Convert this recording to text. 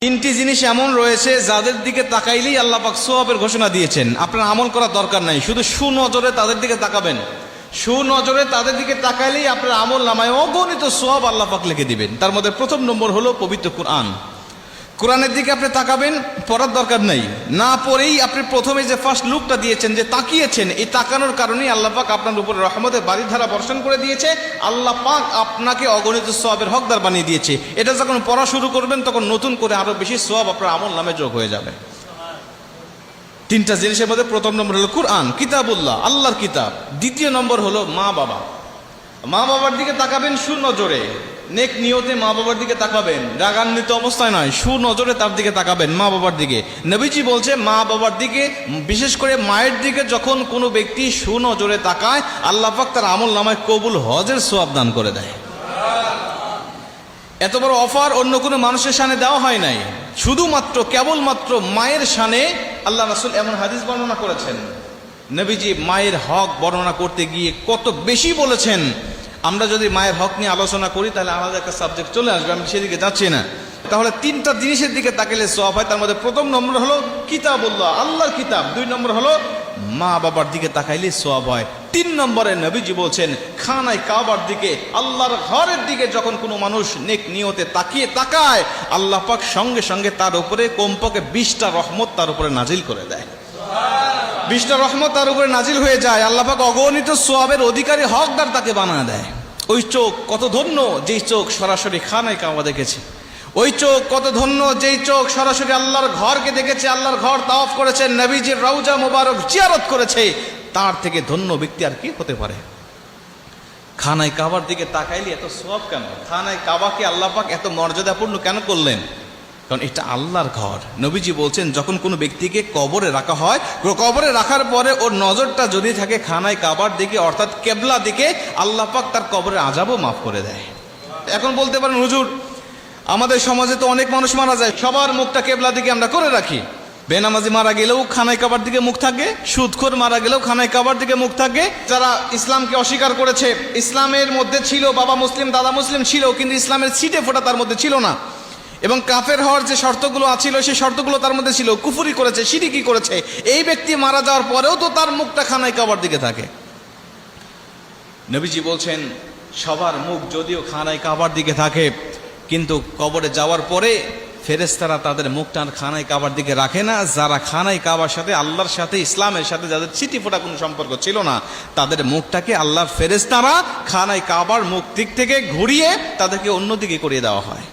তিনটি জিনিস এমন রয়েছে যাদের দিকে তাকাইলেই আল্লাহ পাক সওয়াবের ঘোষণা দিয়েছেন। আপনার আমল করার দরকার নাই, শুধু সুনজরে তাদের দিকে তাকাবেন। সুনজরে তাদের দিকে তাকাইলেই আপনার আমল নামায় অগণিত সওয়াব আল্লাহ পাক লিখে দিবেন। তার মধ্যে প্রথম নম্বর হলো পবিত্র কোরআন। কোরআনের দিকে আপনি তাকাবেন, পড়ার দরকার নাই, না পড়েই আপনি প্রথমে যে ফার্স্ট লুকটা দিয়েছেন, যে তাকিয়েছেন, এই তাকানোর কারণেই আল্লাহ পাক আপনার উপরে রহমতের বারিধারা বর্ষণ করে দিয়েছে। আল্লাহ পাক আপনাকে অগণিত সওয়াবের হকদার বানিয়ে দিয়েছে। এটা যখন পড়া শুরু করবেন তখন নতুন করে আরো বেশি সওয়াব আপনার আমল নামে যোগ হয়ে যাবে। তিনটা জিনিসের মধ্যে প্রথম নম্বর হলো কোরআন, কিতাবুল্লাহ, আল্লাহর কিতাব। দ্বিতীয় নম্বর হলো মা বাবা। মা বাবার দিকে তাকাবেন সুনজরে, নেক নিয়তে মা বাবার দিকে তাকাবেন, রাগান্বিত অবস্থায় নয়, সুনজরে তার দিকে তাকাবেন, মা বাবার দিকে। নবীজি বলছে মা বাবার দিকে, বিশেষ করে মায়ের দিকে যখন কোনো ব্যক্তি সুনজরে তাকায়, আল্লাহ পাক তার আমল নামায় কবুল হজের সওয়াব দান করে দেয়। এত বড় অফার অন্য কোনো মানুষের শানে দেওয়া হয় নাই, শুধুমাত্র কেবলমাত্র মায়ের শানে আল্লাহ রাসূল এমন হাদিস বর্ণনা করেছেন। নবীজি মায়ের হক বর্ণনা করতে গিয়ে কত বেশি বলেছেন। আমরা যদি মায়ের হক নিয়ে আলোচনা করি তাহলে আলাদা একটা সাবজেক্ট চলে আসবে, আমি সেদিকে যাচ্ছি না। তাহলে তিনটা জিনিসের দিকে তাকালে সওয়াব হয়। তার মধ্যে প্রথম নম্বর হলো কিতাবুল্লাহ, আল্লাহর কিতাব। দুই নম্বর হলো মা বাবার দিকে তাকাইলে সওয়াব হয়। তিন নম্বরে নবীজি বলছেন খানায় কাবার দিকে, আল্লাহর ঘরের দিকে যখন কোনো মানুষ নেক নিয়তে তাকায়, আল্লাহ পাক সঙ্গে সঙ্গে তার উপরে কমপক্ষে 20টা রহমত তার উপরে নাজিল করে দেয়। 20টা রহমত তার উপরে নাজিল হয়ে যায়। আল্লাহ পাক অগণিত সওয়াবের অধিকারী, হকদার তাকে বানায় দেয়। ওই চোখ কত ধন্য যেই চোখ সরাসরি খানায় কাবা দেখেছে। ওই চোখ কত ধন্য যেই চোখ সরাসরি আল্লাহর ঘরকে দেখেছে, আল্লাহর ঘর তাওয়াফ করেছে, নবীজির রওজা মোবারক জিয়ারত করেছে। তার থেকে ধন্য ব্যক্তি আর কি হতে পারে? খানায় কাবার দিকে তাকাইলে এত সওয়াব কেন? খানায় কাবাকে আল্লাহ পাক এত মর্যাদাপূর্ণ কেন করলেন? কারণ এটা আল্লাহর ঘর। নবীজি বলছেন যখন কোনো ব্যক্তিকে কবরে রাখা হয়, কবরে রাখার পরে ওর নজরটা যদি থাকে খানায় কাবার দিকে, অর্থাৎ কেবলা দিকে, আল্লাহ পাক তার কবরের আযাবও মাফ করে দেয়। এখন বলতে পারেন হুজুর আমাদের সমাজে তো অনেক মানুষ মারা যায়, সবার মুখটা কেবলা দিকে আমরা করে রাখি। বেনামাজি মারা গেলেও খানায় কাবার দিকে মুখ থাকে, সুদখোর মারা গেলেও খানায় কাবার দিকে মুখ থাকে। যারা ইসলামকে অস্বীকার করেছে, ইসলামের মধ্যে ছিল, বাবা মুসলিম দাদা মুসলিম ছিল, কিন্তু ইসলামের ছিটে ফোঁটা তার মধ্যে ছিল না, এবং কাফের হওয়ার যে শর্তগুলো আছিল সেই শর্তগুলো তার মধ্যে ছিল, কুফরি করেছে, শিরকি করেছে, এই ব্যক্তি মারা যাওয়ার পরেও তো তার মুখটা খানায় কাবার দিকে থাকে। নবীজি বলছেন সবার মুখ যদিও খানায় কাবার দিকে থাকে, কিন্তু কবরে যাওয়ার পরে ফেরেশতারা তাদের মুখটা খানায় কাবার দিকে রাখে না। যারা খানায় কাবার সাথে, আল্লাহর সাথে, ইসলামের সাথে যাদের ছিটি ফোঁটা কোনো সম্পর্ক ছিল না, তাদের মুখটাকে আল্লাহর ফেরেশতারা খানায় কাবার মুখ দিক থেকে ঘুরিয়ে তাদেরকে অন্যদিকে করিয়ে দেওয়া হয়।